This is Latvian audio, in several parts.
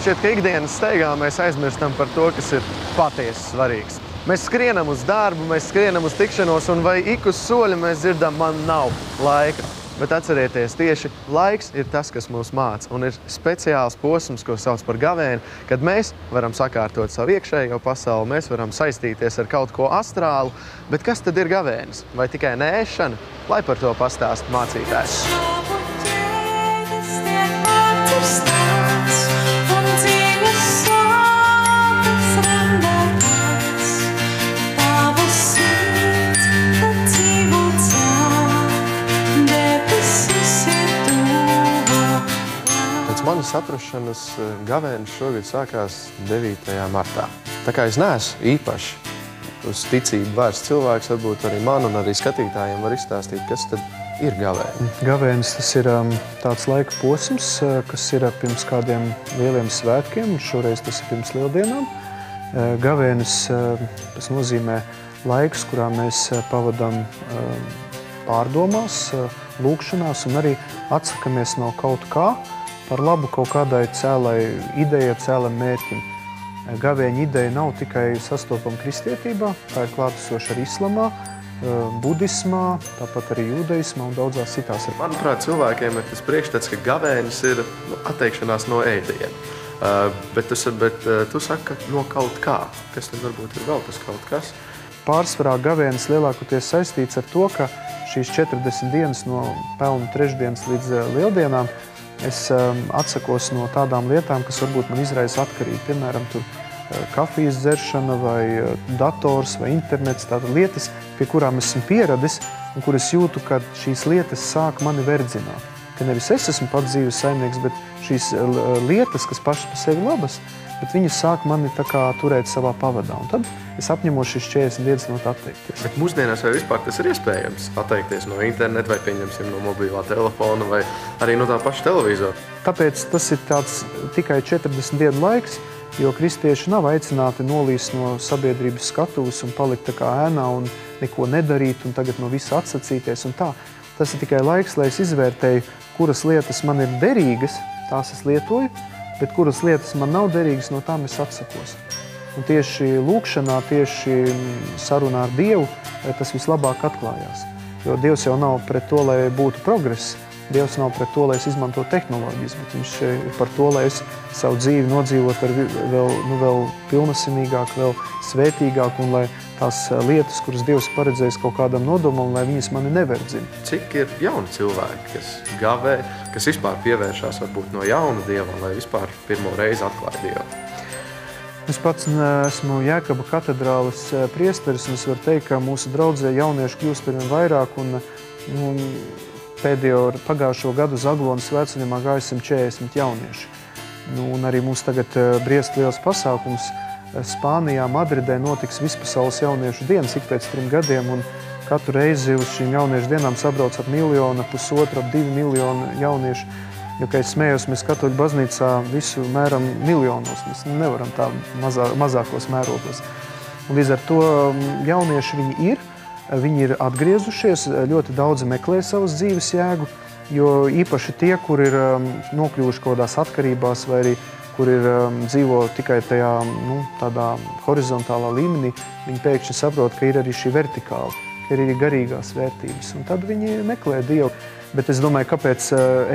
Šķiet, ka ikdienas steigā mēs aizmirstam par to, kas ir patiesi svarīgs. Mēs skrienam uz darbu, mēs skrienam uz tikšanos, un vai ik uz soļa mēs dzirdam, man nav laika. Bet atcerieties, tieši laiks ir tas, kas mūs māca, un ir speciāls posms, ko sauc par gavēni, kad mēs varam sakārtot savu iekšējo pasauli, mēs varam saistīties ar kaut ko astrālu, bet kas tad ir gavēnis? Vai tikai neēšana? Lai par to pastāst mācītājs. Manas saprašanas gavēnis šogad sākās 9. martā. Tā kā es neesmu īpaši uz ticību vērsts cilvēks, varbūt arī man un arī skatītājiem var izstāstīt, kas tad ir gavēni. Gavēnis tas ir tāds laika posms, kas ir pirms kādiem lieliem svētkiem, un šoreiz tas ir pirms lieldienām. Gavēnis tas nozīmē laiks, kurā mēs pavadām pārdomās, lūkšanās un arī atsakamies no kaut kā, par labu kaut kādai cēlai idejai, cēlam mērķim. Gavēņa ideja nav tikai sastopama kristietībā, tā ir klātesoša arī islamā, budismā, tāpat arī jūdaismā un daudzās citās. Manuprāt, cilvēkiem ir tas priekšstats, ka gavēnis ir atteikšanās no ēdiena. Bet tu saki, ka no kaut kā. Kas tad varbūt ir vēl tas kaut kas? Pārsvarā gavēnis lielākoties saistīts ar to, ka šīs 40 dienas no pelnu trešdienas līdz lieldienām es atsakos no tādām lietām, kas varbūt man izraisa atkarību. Piemēram, kafijas dzeršana vai dators vai internets, tātad lietas, pie kurām esmu pieradis un kur es jūtu, ka šīs lietas sāk mani verdzināt. Ka nevis es esmu pats dzīves saimnieks, bet šīs lietas, kas pašas pa sevi labas, bet viņas sāk mani tā kā turēt savā pavadā. Un tad es apņemos šīs 40 dienas no tā atteikties. Bet mūsdienās vai vispār tas ir iespējams? Atteikties no interneta vai pieņemsim no mobilā telefona vai arī no tā paša televizora? Tāpēc tas ir tāds tikai 40 dienu laiks, jo kristieši nav aicināti nolīst no sabiedrības skatuves un palikt tā kā ēnā un neko nedarīt un tagad no visa atsacīties un tā. Tas ir tikai laiks, lai es izvērtēju, kuras lietas man ir derīgas, tās es lietoju, bet kuras lietas man nav derīgas, no tām es atsakos. Un tieši lūkšanā, tieši sarunā ar Dievu, tas vislabāk atklājās. Jo Dievs jau nav pret to, lai būtu progress. Dievs nav pret to, lai es izmantotu tehnoloģijas, bet viņš ir par to, lai es savu dzīvi nodzīvot ar vēl pilnasinīgāk, vēl svētīgāk, un lai tās lietas, kuras Dievs paredzējis kaut kādam nodomam, lai viņas mani neverdzina. Cik ir jauni cilvēki, kas gavē, kas vispār pievēršās varbūt no jauna Dievam, vai vispār pirmo reizi atklāja Dievu? Es pats esmu Jēkaba katedrāles priesteris, un es varu teikt, ka mūsu draudzē jaunieši kļūst arvien vairāk, un pēdējo pagājušo gadu uz Aglonas svētceļojumā gāja 140 jaunieši. Un arī mums tagad briest liels pasākums. Spānijā, Madridē notiks vispasaules jauniešu dienas ik pēc 3 gadiem, un katru reizi uz šīm jauniešu dienām sabrauc ap 1 miljonu, pusotru, ap 2 miljonu jauniešu. Jo, kā es smējos, mēs katoļu baznīcā visu mēram miljonos, mēs nevaram tā mazākos mērogos. Un līdz ar to jaunieši viņi ir atgriezušies, ļoti daudzi meklē savas dzīves jēgu, jo īpaši tie, kur ir nokļuvuši kaut kādās atkarībās vai arī kur ir dzīvo tikai tajā tādā horizontālā līmenī, viņi pēkšņi saprot, ka ir arī šī vertikāla, ka ir arī garīgās vērtības. Un tad viņi meklē Dievu. Bet es domāju, kāpēc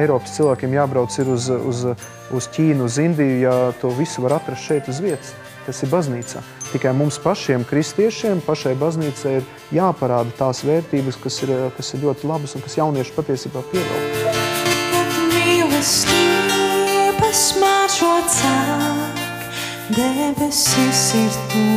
Eiropas cilvēkiem jābrauc ir uz Ķīnu, uz Indiju, ja to visu var atrast šeit uz vietas. Tas ir baznīcā. Tikai mums pašiem kristiešiem, pašai baznīcai ir jāparāda tās vērtības, kas ir ļoti labas un kas jaunieši patiesībā pievelk. Pasmāšot sāk, debesis ir tu.